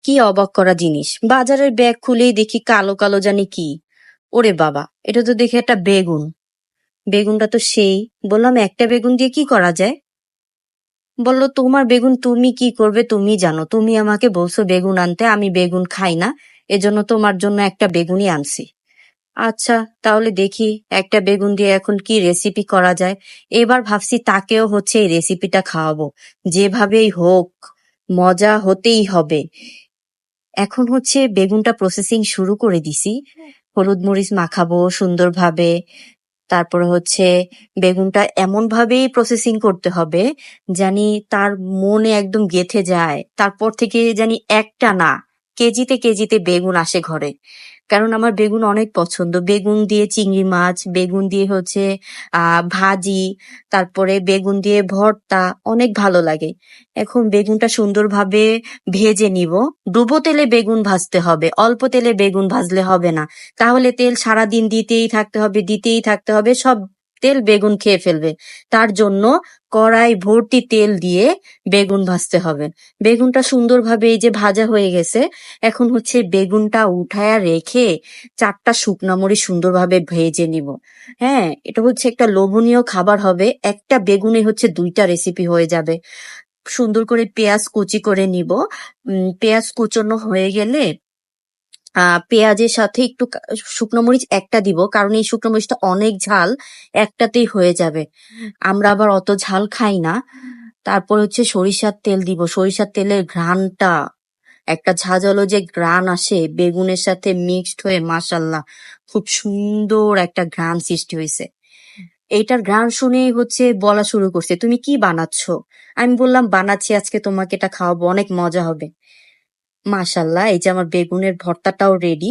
কি অবাক করা জিনিস, বাজারের ব্যাগ খুলেই দেখি কালো কালো জানি কি। ওরে বাবা, এটা তো দেখে একটা বেগুন। বেগুনটা তো সেই। বললাম একটা বেগুন দিয়ে কি করা যায়। বললো তোমার বেগুন তুমি কি করবে তুমি জানো, তুমি আমাকে বলছো বেগুন আনতে, আমি বেগুন খাই না, এজন্য তোমার জন্য একটা বেগুনই আনছি। আচ্ছা, তাহলে দেখি একটা বেগুন দিয়ে এখন কি রেসিপি করা যায়। এবার ভাবছি তাকেও হচ্ছে এই রেসিপিটা খাওয়াবো, যেভাবেই হোক, মজা হতেই হবে। এখন হচ্ছে বেগুনটা প্রসেসিং শুরু করে দিছি। হলুদ মরিচ মাখাবো সুন্দরভাবে। তারপরে হচ্ছে বেগুনটা এমন ভাবেই প্রসেসিং করতে হবে জানি তার মনে একদম গেঁথে যায়, তারপর থেকে জানি একটা না, কেজিতে কেজিতে বেগুন আসে ঘরে। কারণ আমার বেগুন অনেক পছন্দ, বেগুন দিয়ে চিংড়ি মাছ, বেগুন দিয়ে হচ্ছে ভাজি, তারপরে বেগুন দিয়ে ভর্তা, অনেক ভালো লাগে। এখন বেগুনটা সুন্দরভাবে ভেজে নিব। ডুবো তেলে বেগুন ভাজতে হবে, অল্প তেলে বেগুন ভাজলে হবে না। তাহলে তেল সারাদিন দিতেই থাকতে হবে, দিতেই থাকতে হবে, সব তেল বেগুন খেয়ে ফেলবে। তার জন্য কড়াই ভর্তি তেল দিয়ে বেগুন ভাজতে হবে। বেগুনটা সুন্দরভাবে এই যে ভাজা হয়ে গেছে, এখন হচ্ছে বেগুনটা উঠায়া রেখে 4টা শুকনো মরিচ সুন্দরভাবে ভেজে নিব। হ্যাঁ, এটা হচ্ছে একটা লোভনীয় খাবার হবে, একটা বেগুনে হচ্ছে 2টা রেসিপি হয়ে যাবে। সুন্দর করে পেঁয়াজ কুচি করে নিব। পেঁয়াজ কুচনো হয়ে গেলে পেঁয়াজের সাথে একটু শুকনো মরিচ একটা দিব, কারণ এই শুকনো মরিচটা অনেক ঝাল, একটাতেই হয়ে যাবে। আমরা আবার অত ঝাল খাই না। তারপর হচ্ছে সরিষার তেল দিব, সরিষার তেলের ঘ্রাণটা, একটা ঝাঁঝালো যে ঘ্রাণ আসে বেগুনের সাথে মিক্সড হয়ে, মাশাল্লাহ, খুব সুন্দর একটা ঘ্রাণ সৃষ্টি হয়েছে। এইটার ঘ্রাণ শুনেই হচ্ছে বলা শুরু করছে, তুমি কি বানাচ্ছ। আমি বললাম বানাচ্ছি, আজকে তোমাকে এটা খাওয়াবো, অনেক মজা হবে। মাশাল্লাহ, এই যে আমার বেগুনের ভর্তাটাও রেডি।